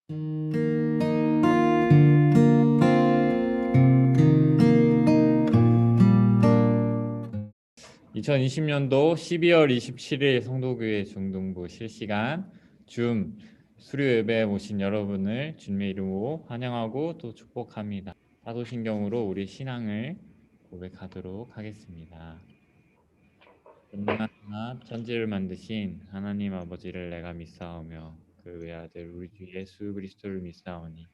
(2020년도 12월 27일) 성도교회 중등부 실시간 줌 수료 예배에 오신 여러분을 주님의 이름으로 환영하고 또 축복합니다. 사도신경으로 우리 신앙을 고백하도록 하겠습니다. 전능하사 천지를 만드신 하나님 아버지를 내가 믿사오며 그 외아들 우리 주 예수 그리스도를 믿사오니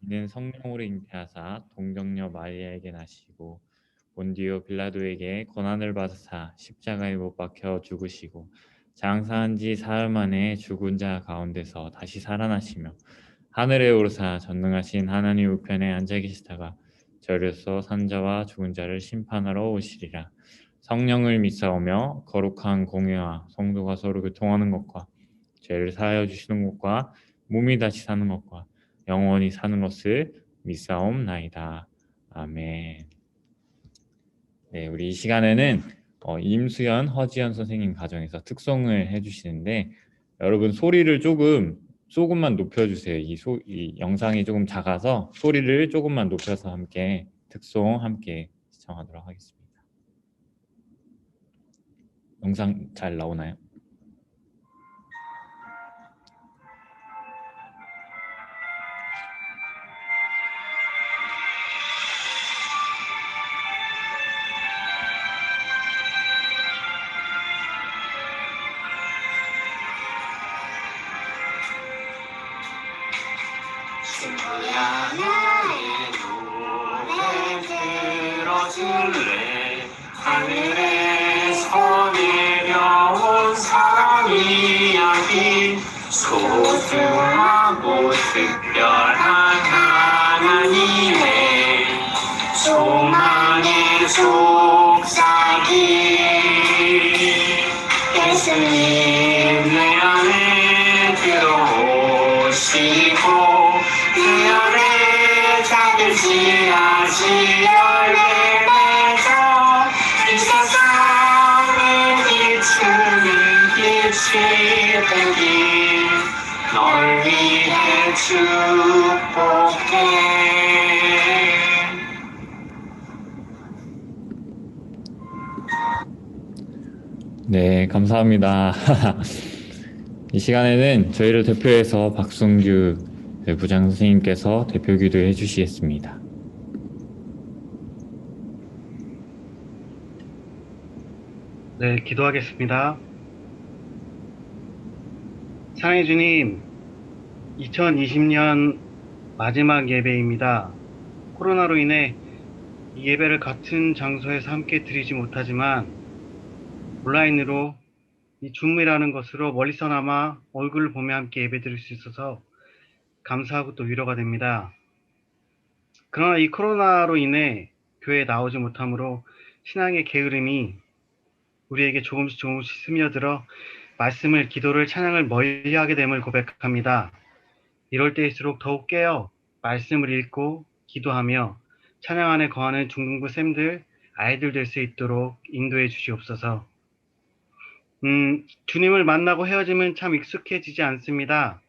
이는 성령으로 잉태하사 동정녀 마리아에게 나시고 본디오 빌라도에게 고난을 받으사 십자가에 못 박혀 죽으시고 장사한 지 사흘 만에 죽은 자 가운데서 다시 살아나시며 하늘에 오르사 전능하신 하나님 우편에 앉아 계시다가 저리로서 산 자와 죽은 자를 심판하러 오시리라. 성령을 믿사오며 거룩한 공회와 성도가 서로 교통하는 것과 죄를 사하여 주시는 것과 몸이 다시 사는 것과 영원히 사는 것을 믿사옵나이다. 아멘. 네, 우리 이 시간에는 임수연, 허지연 선생님 가정에서 특송을 해주시는데 여러분 소리를 조금만 높여주세요. 이 영상이 조금 작아서 소리를 조금만 높여서 함께 특송 함께 시청하도록 하겠습니다. 영상 잘 나오나요? 친구야 나의 노래 들어줄래. 하늘에서 내려온 사랑 이야기 소중하고 특별한 하나님의 소망의 속삭임. 예수님 내 안에 들어오시고 그 안에 작은 씨앗이 열매 맺어 이 세상을 비추는 빛이 되길 널 위해 축복해. 네, 감사합니다. 이 시간에는 저희를 대표해서 박순규 부장 선생님께서 대표 기도해 주시겠습니다. 네, 기도하겠습니다. 사랑의 주님, 2020년 마지막 예배입니다. 코로나로 인해 이 예배를 같은 장소에서 함께 드리지 못하지만 온라인으로 이 줌이라는 것으로 멀리서나마 얼굴을 보며 함께 예배 드릴 수 있어서 감사하고 또 위로가 됩니다. 그러나 이 코로나로 인해 교회에 나오지 못함으로 신앙의 게으름이 우리에게 조금씩 스며들어 말씀을, 기도를, 찬양을 멀리하게 됨을 고백합니다. 이럴 때일수록 더욱 깨어 말씀을 읽고 기도하며 찬양 안에 거하는 중등부 쌤들, 아이들 될 수 있도록 인도해 주시옵소서. 주님을 만나고 헤어짐은 참 익숙해지지 않습니다.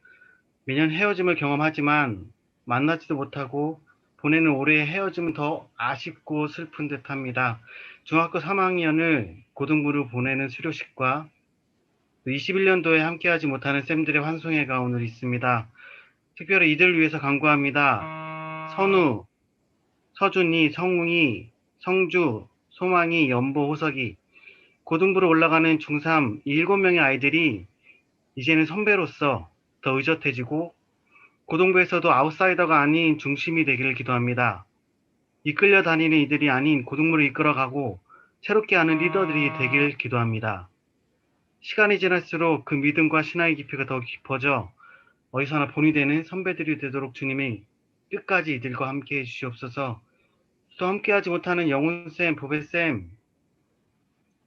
매년 헤어짐을 경험하지만 만나지도 못하고 보내는 올해의 헤어짐은 더 아쉽고 슬픈 듯합니다. 중학교 3학년을 고등부로 보내는 수료식과 21년도에 함께하지 못하는 쌤들의 환송회가 오늘 있습니다. 특별히 이들을 위해서 간구합니다. 선우, 서준이, 성웅이, 성주, 소망이, 연보, 호석이, 고등부로 올라가는 중3 7명의 아이들이 이제는 선배로서 더 의젓해지고 고등부에서도 아웃사이더가 아닌 중심이 되기를 기도합니다. 이끌려 다니는 이들이 아닌 고등부를 이끌어가고 새롭게 하는 리더들이 되길 기도합니다. 시간이 지날수록 그 믿음과 신앙의 깊이가 더 깊어져 어디서나 본이 되는 선배들이 되도록 주님이 끝까지 이들과 함께 해주시옵소서. 또 함께하지 못하는 영훈쌤, 보배쌤,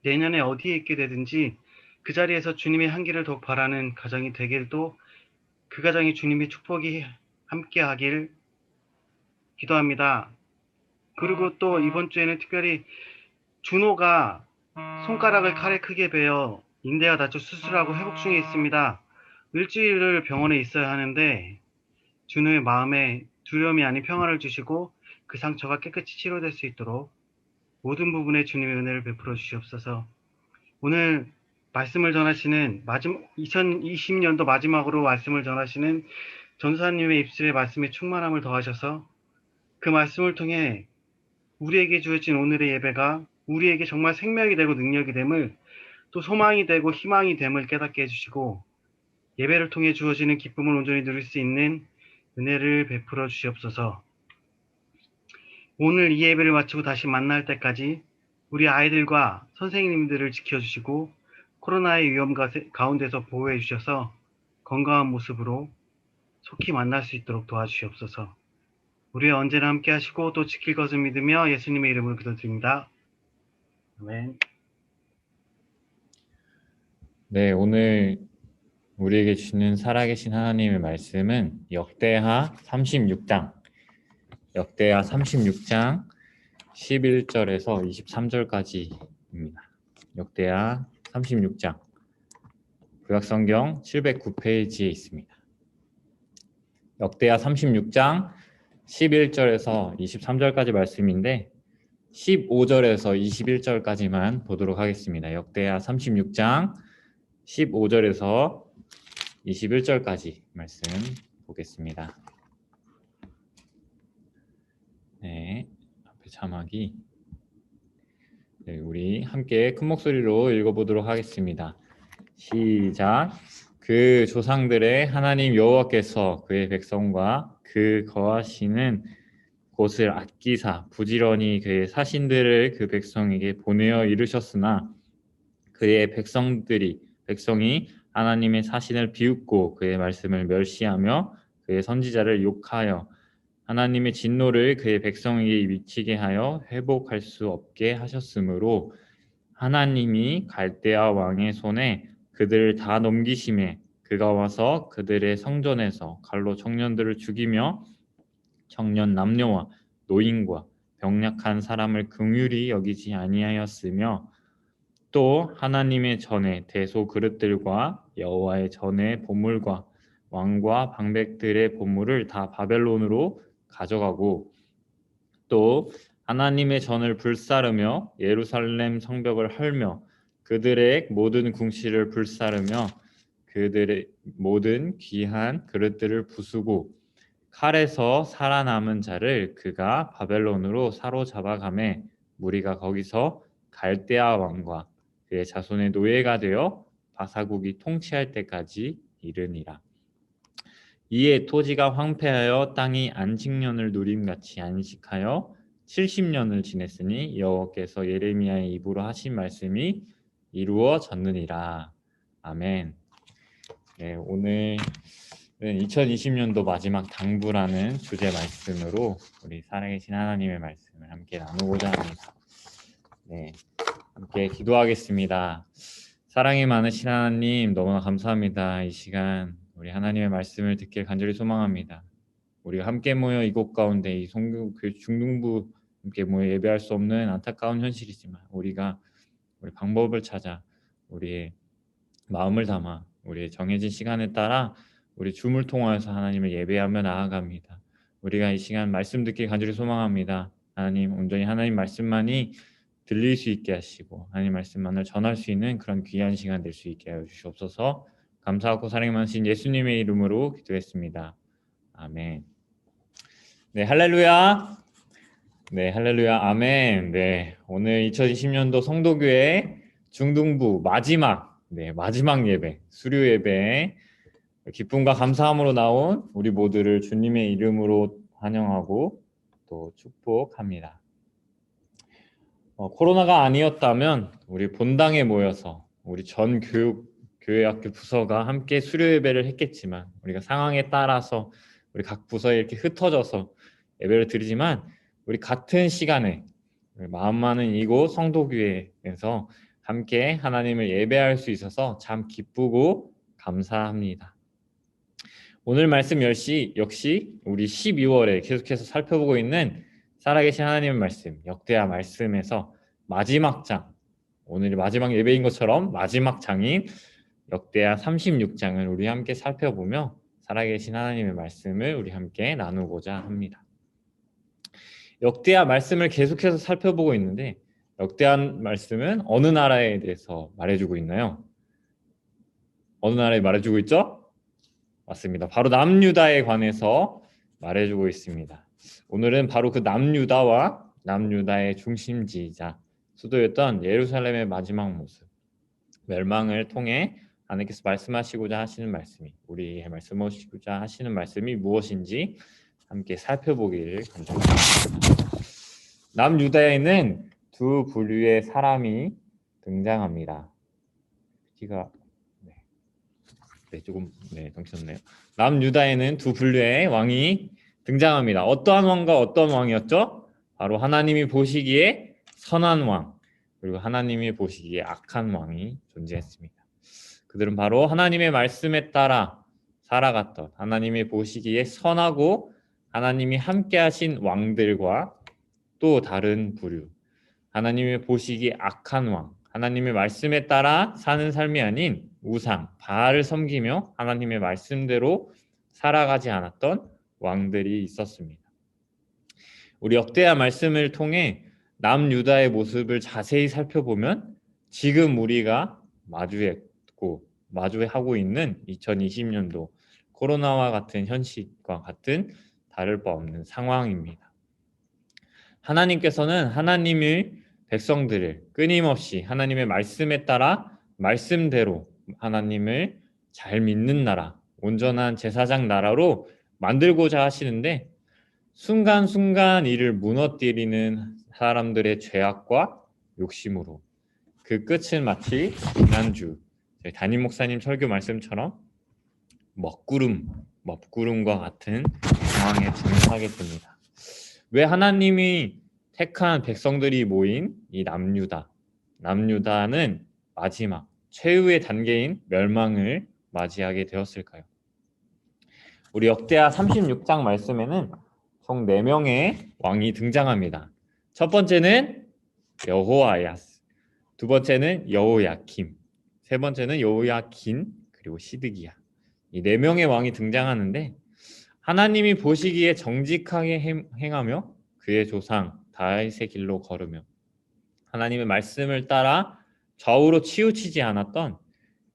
내년에 어디에 있게 되든지 그 자리에서 주님의 향기를 더욱 바라는 가정이 되길도 그 가정이 주님의 축복이 함께하길 기도합니다. 그리고 또 이번 주에는 특별히 준호가 손가락을 칼에 크게 베어 인대가 다쳐 수술하고 회복 중에 있습니다. 일주일을 병원에 있어야 하는데 주님의 마음에 두려움이 아닌 평화를 주시고 그 상처가 깨끗이 치료될 수 있도록 모든 부분에 주님의 은혜를 베풀어 주시옵소서. 오늘 말씀을 전하시는 2020년도 마지막으로 말씀을 전하시는 전사님의 입술에 말씀의 충만함을 더하셔서 그 말씀을 통해 우리에게 주어진 오늘의 예배가 우리에게 정말 생명이 되고 능력이 됨을, 또 소망이 되고 희망이 됨을 깨닫게 해주시고 예배를 통해 주어지는 기쁨을 온전히 누릴 수 있는 은혜를 베풀어 주시옵소서. 오늘 이 예배를 마치고 다시 만날 때까지 우리 아이들과 선생님들을 지켜주시고 코로나의 위험 가운데서 보호해 주셔서 건강한 모습으로 속히 만날 수 있도록 도와주시옵소서. 우리와 언제나 함께 하시고 또 지킬 것을 믿으며 예수님의 이름으로 기도드립니다. 아멘. 네, 오늘 우리에게 주는 살아계신 하나님의 말씀은 역대하 36장 11절에서 23절까지입니다. 역대하 36장 구약성경 709페이지에 있습니다. 역대하 36장 11절에서 23절까지 말씀인데 15절에서 21절까지만 보도록 하겠습니다. 역대하 36장 15절에서 21절까지 말씀 보겠습니다. 네, 앞에 자막이 우리 함께 큰 목소리로 읽어보도록 하겠습니다. 시작. 그 조상들의 하나님 여호와께서 그의 백성과 그 거하시는 곳을 아끼사 부지런히 그의 사신들을 그 백성에게 보내어 이르셨으나 그의 백성이 하나님의 사신을 비웃고 그의 말씀을 멸시하며 그의 선지자를 욕하여 하나님의 진노를 그의 백성에게 미치게 하여 회복할 수 없게 하셨으므로 하나님이 갈대아 왕의 손에 그들을 다 넘기심에 그가 와서 그들의 성전에서 칼로 청년들을 죽이며 청년 남녀와 노인과 병약한 사람을 긍휼히 여기지 아니하였으며 또 하나님의 전에 대소 그릇들과 여호와의 전에 보물과 왕과 방백들의 보물을 다 바벨론으로 가져가고 또 하나님의 전을 불사르며 예루살렘 성벽을 헐며 그들의 모든 궁실을 불사르며 그들의 모든 귀한 그릇들을 부수고 칼에서 살아남은 자를 그가 바벨론으로 사로잡아가매 무리가 거기서 갈대아 왕과 그의 자손의 노예가 되어 바사국이 통치할 때까지 이르니라. 이에 토지가 황폐하여 땅이 안식년을 누림같이 안식하여 70년을 지냈으니 여호와께서 예레미야의 입으로 하신 말씀이 이루어졌느니라. 아멘. 네, 오늘은 2020년도 마지막 당부라는 주제 말씀으로 우리 살아계신 하나님의 말씀을 함께 나누고자 합니다. 네, 함께 기도하겠습니다. 사랑이 많으신 하나님 너무나 감사합니다. 이 시간 우리 하나님의 말씀을 듣길 간절히 소망합니다. 우리가 함께 모여 이곳 가운데 이 성교교회 중등부 함께 모여 예배할 수 없는 안타까운 현실이지만 우리가 우리 방법을 찾아 우리의 마음을 담아 우리의 정해진 시간에 따라 우리 줌을 통하여서 하나님을 예배하며 나아갑니다. 우리가 이 시간 말씀 듣길 간절히 소망합니다. 하나님 온전히 하나님 말씀만이 들릴 수 있게 하시고 하나님 말씀만을 전할 수 있는 그런 귀한 시간 될 수 있게 하여 주시옵소서. 감사하고 사랑이 많으신 예수님의 이름으로 기도했습니다. 아멘. 네, 할렐루야. 네, 할렐루야. 아멘. 네, 오늘 2020년도 성도교회 중등부 마지막 예배, 수료 예배 기쁨과 감사함으로 나온 우리 모두를 주님의 이름으로 환영하고 또 축복합니다. 코로나가 아니었다면 우리 본당에 모여서 우리 전 교회학교 부서가 함께 수료 예배를 했겠지만 우리가 상황에 따라서 우리 각 부서에 이렇게 흩어져서 예배를 드리지만 우리 같은 시간에 마음 많은 이곳 성도교회에서 함께 하나님을 예배할 수 있어서 참 기쁘고 감사합니다. 오늘 말씀 역시 우리 12월에 계속해서 살펴보고 있는 살아계신 하나님의 말씀, 역대하 말씀에서 마지막 장, 오늘이 마지막 예배인 것처럼 마지막 장인 역대하 36장을 우리 함께 살펴보며 살아계신 하나님의 말씀을 우리 함께 나누고자 합니다. 역대하 말씀을 계속해서 살펴보고 있는데 역대하 말씀은 어느 나라에 대해서 말해주고 있나요? 어느 나라에 말해주고 있죠? 맞습니다. 바로 남유다에 관해서 말해주고 있습니다. 오늘은 바로 그 남유다와 남유다의 중심지이자 수도였던 예루살렘의 마지막 모습, 멸망을 통해 하나님께서 말씀하시고자 하시는 말씀이 우리의 말씀하시고자 하시는 말씀이 무엇인지 함께 살펴보기를 간절합니다. 남유다에는 두 부류의 사람이 등장합니다. 조금 넘쳤네요. 남유다에는 두 부류의 왕이 등장합니다. 어떠한 왕과 어떤 왕이었죠? 바로 하나님이 보시기에 선한 왕, 그리고 하나님이 보시기에 악한 왕이 존재했습니다. 그들은 바로 하나님의 말씀에 따라 살아갔던 하나님이 보시기에 선하고 하나님이 함께 하신 왕들과 또 다른 부류, 하나님이 보시기에 악한 왕, 하나님의 말씀에 따라 사는 삶이 아닌 우상, 바알을 섬기며 하나님의 말씀대로 살아가지 않았던 왕들이 있었습니다. 우리 역대하 말씀을 통해 남유다의 모습을 자세히 살펴보면 지금 우리가 마주하고 있는 2020년도 코로나와 같은 현실과 같은 다를 바 없는 상황입니다. 하나님께서는 하나님의 백성들을 끊임없이 하나님의 말씀에 따라 말씀대로 하나님을 잘 믿는 나라, 온전한 제사장 나라로 만들고자 하시는데 순간순간 이를 무너뜨리는 사람들의 죄악과 욕심으로 그 끝은 마치 지난주 저희 담임 목사님 설교 말씀처럼 먹구름과 같은 상황에 진입하게 됩니다. 왜 하나님이 택한 백성들이 모인 이 남유다는 마지막 최후의 단계인 멸망을 맞이하게 되었을까요? 우리 역대하 36장 말씀에는 총 4명의 왕이 등장합니다. 첫 번째는 여호아야스, 두 번째는 여호야킴, 세 번째는 여호야긴, 그리고 시드기야. 이 4명의 왕이 등장하는데 하나님이 보시기에 정직하게 행하며 그의 조상 다윗의 길로 걸으며 하나님의 말씀을 따라 좌우로 치우치지 않았던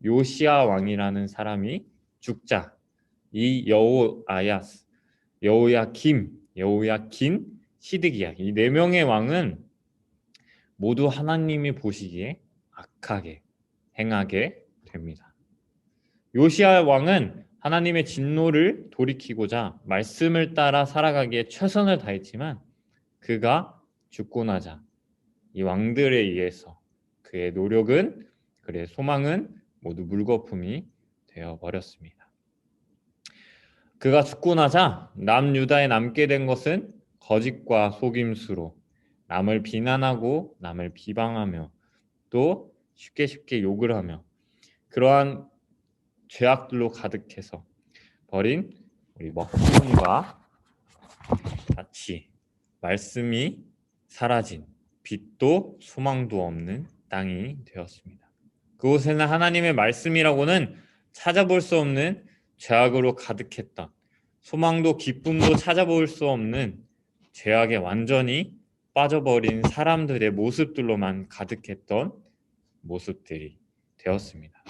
요시야 왕이라는 사람이 죽자 이 여호아야스, 여호야김, 여호야긴, 시드기야 이 4명의 왕은 모두 하나님이 보시기에 악하게 행하게 됩니다. 요시야 왕은 하나님의 진노를 돌이키고자 말씀을 따라 살아가기에 최선을 다했지만 그가 죽고 나자 이 왕들에 의해서 그의 노력은, 그의 소망은 모두 물거품이 되어버렸습니다. 그가 죽고 나자 남유다에 남게 된 것은 거짓과 속임수로 남을 비난하고 남을 비방하며 또 쉽게 욕을 하며 그러한 죄악들로 가득해서 버린 우리 먹구름과 같이 말씀이 사라진 빛도 소망도 없는 땅이 되었습니다. 그곳에는 하나님의 말씀이라고는 찾아볼 수 없는 죄악으로 가득했던 소망도 기쁨도 찾아볼 수 없는 죄악에 완전히 빠져버린 사람들의 모습들로만 가득했던 모습들이 되었습니다.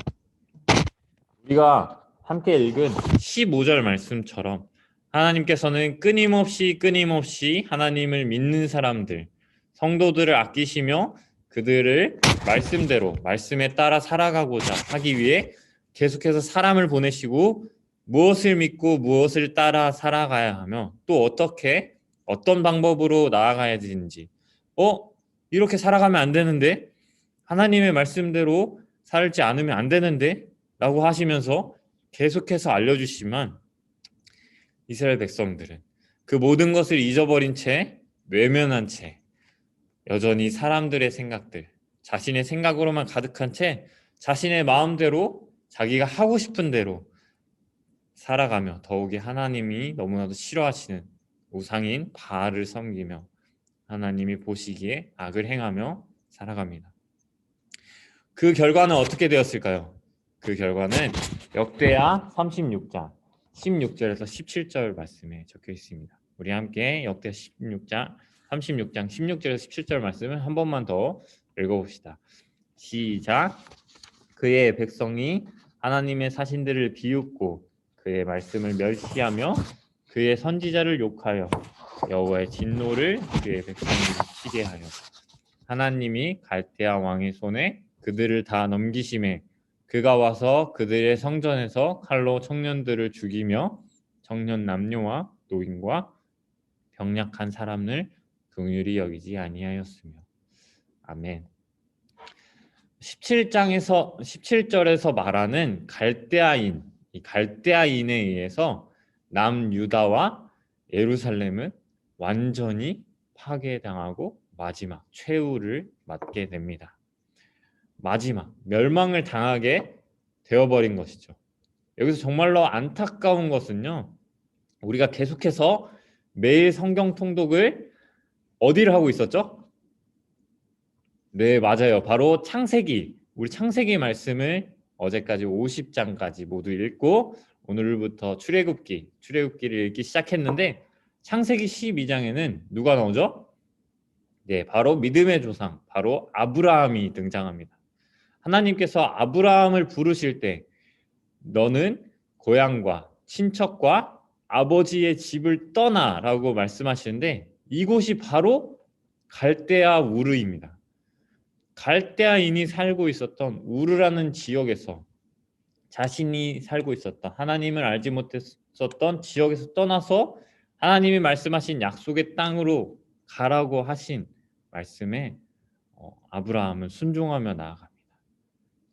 우리가 함께 읽은 15절 말씀처럼 하나님께서는 끊임없이 하나님을 믿는 사람들, 성도들을 아끼시며 그들을 말씀대로 말씀에 따라 살아가고자 하기 위해 계속해서 사람을 보내시고 무엇을 믿고 무엇을 따라 살아가야 하며 또 어떤 방법으로 나아가야 되는지 이렇게 살아가면 안 되는데 하나님의 말씀대로 살지 않으면 안 되는데 라고 하시면서 계속해서 알려주시지만 이스라엘 백성들은 그 모든 것을 잊어버린 채 외면한 채 여전히 사람들의 생각들, 자신의 생각으로만 가득한 채 자신의 마음대로 자기가 하고 싶은 대로 살아가며 더욱이 하나님이 너무나도 싫어하시는 우상인 바알을 섬기며 하나님이 보시기에 악을 행하며 살아갑니다. 그 결과는 어떻게 되었을까요? 그 결과는 역대하 36장 16절에서 17절 말씀에 적혀 있습니다. 우리 함께 역대 36장 16절에서 17절 말씀을 한 번만 더 읽어봅시다. 시작. 그의 백성이 하나님의 사신들을 비웃고 그의 말씀을 멸시하며 그의 선지자를 욕하여 여호와의 진노를 그의 백성에게 미치게 하여 하나님이 갈대아 왕의 손에 그들을 다 넘기심에 그가 와서 그들의 성전에서 칼로 청년들을 죽이며 청년 남녀와 노인과 병약한 사람을 긍휼히 여기지 아니하였으며. 아멘. 17절에서 말하는 갈대아인, 이 갈대아인에 의해서 남유다와 예루살렘은 완전히 파괴당하고 마지막 최후를 맞게 됩니다. 마지막 멸망을 당하게 되어버린 것이죠. 여기서 정말로 안타까운 것은요, 우리가 계속해서 매일 성경 통독을 어디를 하고 있었죠? 네, 맞아요. 바로 창세기, 우리 창세기 말씀을 어제까지 50장까지 모두 읽고 오늘부터 출애굽기를 읽기 시작했는데, 창세기 12장에는 누가 나오죠? 네, 바로 믿음의 조상, 바로 아브라함이 등장합니다. 하나님께서 아브라함을 부르실 때 너는 고향과 친척과 아버지의 집을 떠나라고 말씀하시는데, 이곳이 바로 갈대아 우르입니다. 갈대아인이 살고 있었던 우르라는 지역에서, 자신이 살고 있었던 하나님을 알지 못했었던 지역에서 떠나서 하나님이 말씀하신 약속의 땅으로 가라고 하신 말씀에 아브라함은 순종하며 나아갑니다.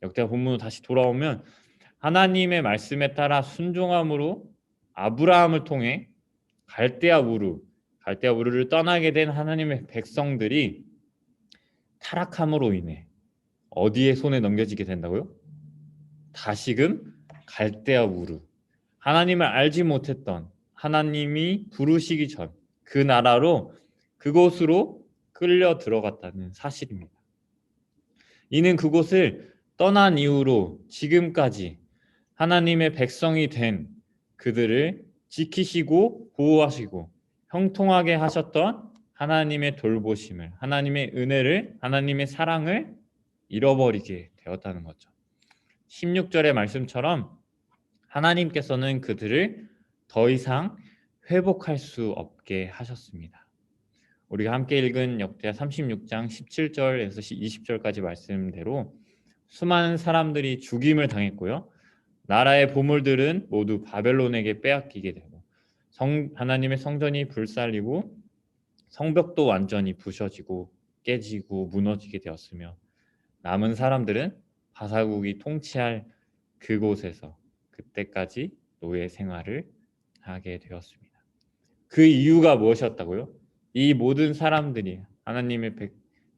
역대하 본문으로 다시 돌아오면 하나님의 말씀에 따라 순종함으로 아브라함을 통해 갈대아 우르를 떠나게 된 하나님의 백성들이 타락함으로 인해 어디의 손에 넘겨지게 된다고요? 다시금 갈대아 우르, 하나님을 알지 못했던, 하나님이 부르시기 전 그 나라로, 그곳으로 끌려 들어갔다는 사실입니다. 이는 그곳을 떠난 이후로 지금까지 하나님의 백성이 된 그들을 지키시고 보호하시고 형통하게 하셨던 하나님의 돌보심을, 하나님의 은혜를, 하나님의 사랑을 잃어버리게 되었다는 거죠. 16절의 말씀처럼 하나님께서는 그들을 더 이상 회복할 수 없게 하셨습니다. 우리가 함께 읽은 역대하 36장 17절에서 20절까지 말씀대로 수많은 사람들이 죽임을 당했고요, 나라의 보물들은 모두 바벨론에게 빼앗기게 되고, 하나님의 성전이 불살리고 성벽도 완전히 부셔지고 깨지고 무너지게 되었으며, 남은 사람들은 바사국이 통치할 그곳에서 그때까지 노예 생활을 하게 되었습니다. 그 이유가 무엇이었다고요? 이 모든 사람들이, 하나님의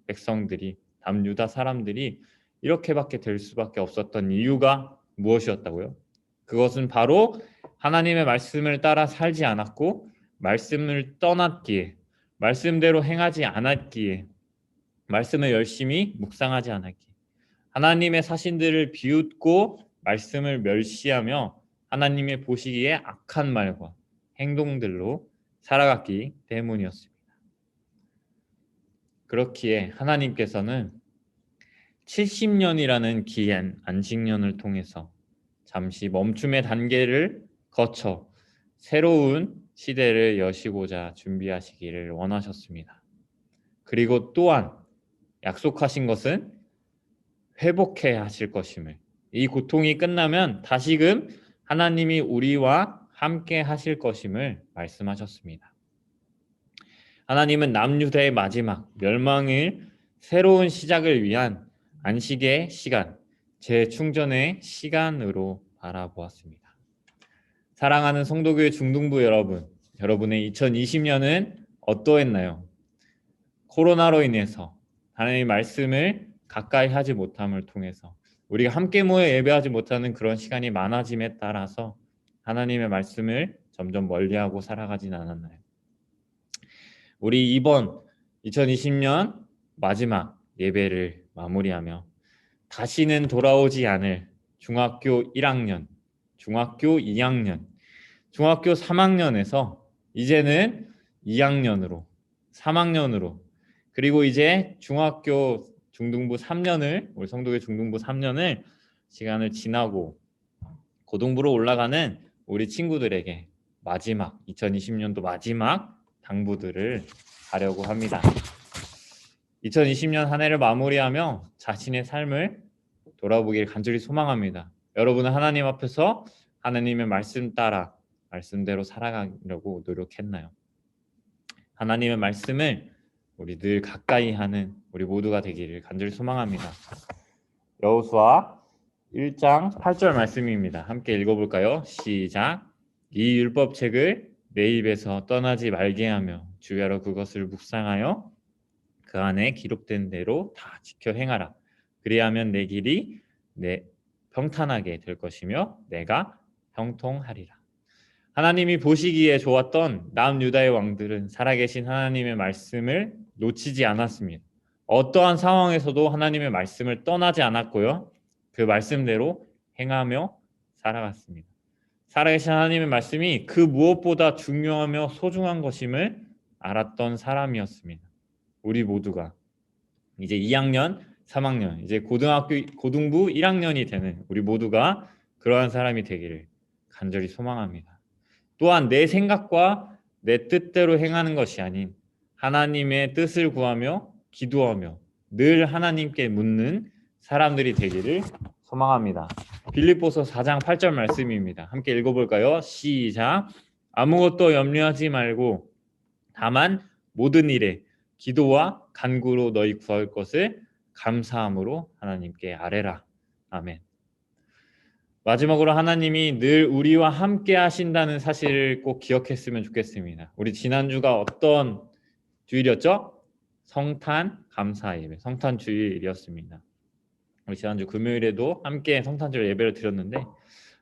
백성들이, 남유다 사람들이 이렇게밖에 될 수밖에 없었던 이유가 무엇이었다고요? 그것은 바로 하나님의 말씀을 따라 살지 않았고, 말씀을 떠났기에, 말씀대로 행하지 않았기에, 말씀을 열심히 묵상하지 않았기에, 하나님의 사신들을 비웃고 말씀을 멸시하며 하나님의 보시기에 악한 말과 행동들로 살아갔기 때문이었습니다. 그렇기에 하나님께서는 70년이라는 긴 안식년을 통해서 잠시 멈춤의 단계를 거쳐 새로운 시대를 여시고자 준비하시기를 원하셨습니다. 그리고 또한 약속하신 것은 회복해 하실 것임을, 이 고통이 끝나면 다시금 하나님이 우리와 함께 하실 것임을 말씀하셨습니다. 하나님은 남유다의 마지막 멸망을 새로운 시작을 위한 안식의 시간, 재충전의 시간으로 바라보았습니다. 사랑하는 성도교회 중등부 여러분, 여러분의 2020년은 어떠했나요? 코로나로 인해서 하나님의 말씀을 가까이 하지 못함을 통해서 우리가 함께 모여 예배하지 못하는 그런 시간이 많아짐에 따라서 하나님의 말씀을 점점 멀리하고 살아가진 않았나요? 우리 이번 2020년 마지막 예배를 마무리하며 다시는 돌아오지 않을 중학교 1학년, 중학교 2학년, 중학교 3학년에서 이제는 2학년으로 3학년으로 그리고 이제 중학교 중등부 3년을 우리 성도교 중등부 3년을 시간을 지나고 고등부로 올라가는 우리 친구들에게 마지막 2020년도 마지막 당부들을 하려고 합니다. 2020년 한 해를 마무리하며 자신의 삶을 돌아보길 간절히 소망합니다. 여러분은 하나님 앞에서 하나님의 말씀 따라 말씀대로 살아가려고 노력했나요? 하나님의 말씀을 우리 늘 가까이 하는 우리 모두가 되기를 간절히 소망합니다. 여호수아 1장 8절 말씀입니다. 함께 읽어볼까요? 시작. 이 율법책을 내 입에서 떠나지 말게 하며 주야로 그것을 묵상하여 그 안에 기록된 대로 다 지켜 행하라. 그리하면 내 길이 내 평탄하게 될 것이며 내가 형통하리라. 하나님이 보시기에 좋았던 남유다의 왕들은 살아계신 하나님의 말씀을 놓치지 않았습니다. 어떠한 상황에서도 하나님의 말씀을 떠나지 않았고요. 그 말씀대로 행하며 살아갔습니다. 살아계신 하나님의 말씀이 그 무엇보다 중요하며 소중한 것임을 알았던 사람이었습니다. 우리 모두가 이제 2학년, 3학년, 이제 고등부 1학년이 되는 우리 모두가 그러한 사람이 되기를 간절히 소망합니다. 또한 내 생각과 내 뜻대로 행하는 것이 아닌 하나님의 뜻을 구하며 기도하며 늘 하나님께 묻는 사람들이 되기를 소망합니다. 빌립보서 4장 8절 말씀입니다. 함께 읽어볼까요? 시작. 아무것도 염려하지 말고 다만 모든 일에 기도와 간구로 너희 구할 것을 감사함으로 하나님께 아뢰라. 아멘. 마지막으로 하나님이 늘 우리와 함께 하신다는 사실을 꼭 기억했으면 좋겠습니다. 우리 지난주가 어떤 주일이었죠? 성탄 감사 예배, 성탄 주일이었습니다. 우리 지난주 금요일에도 함께 성탄절 예배를 드렸는데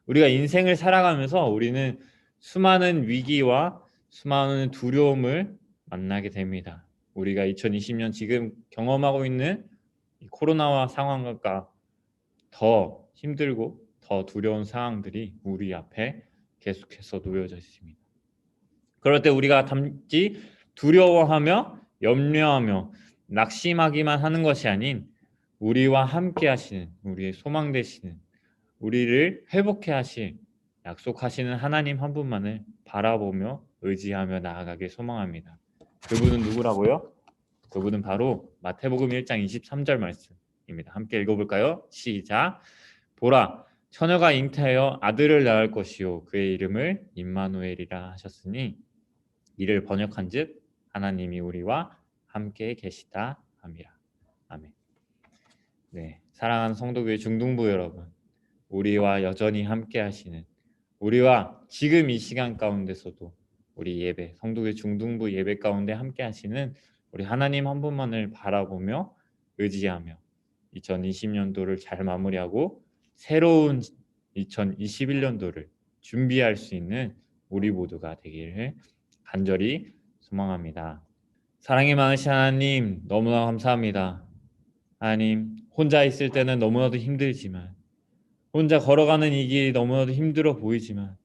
우리가 인생을 살아가면서 우리는 수많은 위기와 수많은 두려움을 만나게 됩니다. 우리가 2020년 지금 경험하고 있는 코로나와 상황과 더 힘들고 더 두려운 상황들이 우리 앞에 계속해서 놓여져 있습니다. 그럴 때 우리가 단지 두려워하며 염려하며 낙심하기만 하는 것이 아닌 우리와 함께 하시는 우리의 소망 되시는 우리를 회복해 하실 약속하시는 하나님 한 분만을 바라보며 의지하며 나아가길 소망합니다. 그분은 누구라고요? 그분은 바로 마태복음 1장 23절 말씀입니다. 함께 읽어볼까요? 시작. 보라, 처녀가 잉태하여 아들을 낳을 것이요 그의 이름을 임마누엘이라 하셨으니 이를 번역한즉 하나님이 우리와 함께 계시다 함이라. 아멘. 네, 사랑하는 성도교회 중등부 여러분, 우리와 여전히 함께 하시는 우리와 지금 이 시간 가운데서도 우리 예배, 성도교회 중등부 예배 가운데 함께 하시는 우리 하나님 한 분만을 바라보며 의지하며 2020년도를 잘 마무리하고 새로운 2021년도를 준비할 수 있는 우리 모두가 되기를 간절히 소망합니다. 사랑이 많으신 하나님, 너무나 감사합니다. 하나님, 혼자 있을 때는 너무나도 힘들지만 혼자 걸어가는 이 길이 너무나도 힘들어 보이지만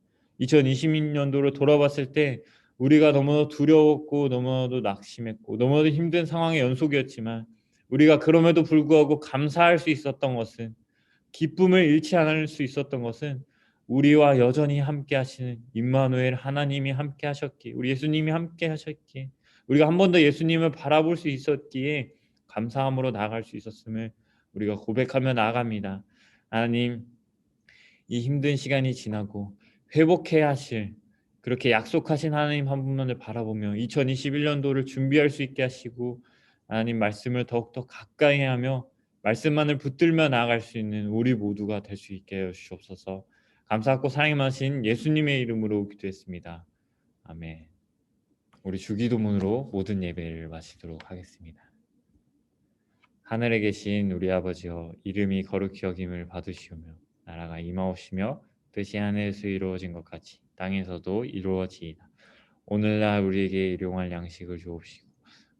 2020년도를 돌아봤을 때 우리가 너무나도 두려웠고 너무나도 낙심했고 너무나도 힘든 상황의 연속이었지만 우리가 그럼에도 불구하고 감사할 수 있었던 것은 기쁨을 잃지 않을 수 있었던 것은 우리와 여전히 함께 하시는 임마누엘 하나님이 함께 하셨기에 우리 예수님이 함께 하셨기에 우리가 한 번 더 예수님을 바라볼 수 있었기에 감사함으로 나아갈 수 있었음을 우리가 고백하며 나아갑니다. 하나님, 이 힘든 시간이 지나고 회복해야 하실 그렇게 약속하신 하나님 한 분만을 바라보며 2021년도를 준비할 수 있게 하시고 하나님 말씀을 더욱더 가까이 하며 말씀만을 붙들며 나아갈 수 있는 우리 모두가 될 수 있게 해 주옵소서. 감사하고 사랑이 많으신 예수님의 이름으로 기도했습니다. 아멘. 우리 주기도문으로 모든 예배를 마치도록 하겠습니다. 하늘에 계신 우리 아버지여, 이름이 거룩히 여김을 받으시오며 나라가 임하옵시며 뜻이 하늘에서 이루어진 것 같이 땅에서도 이루어지이다. 오늘날 우리에게 일용할 양식을 주옵시고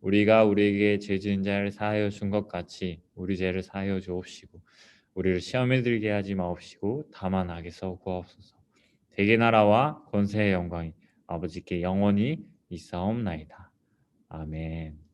우리가 우리에게 죄 지은 자를 사하여 준 것 같이 우리 죄를 사하여 주옵시고 우리를 시험에 들게 하지 마옵시고 다만 악에서 구하옵소서. 대개 나라와 권세의 영광이 아버지께 영원히 있사옵나이다. 아멘.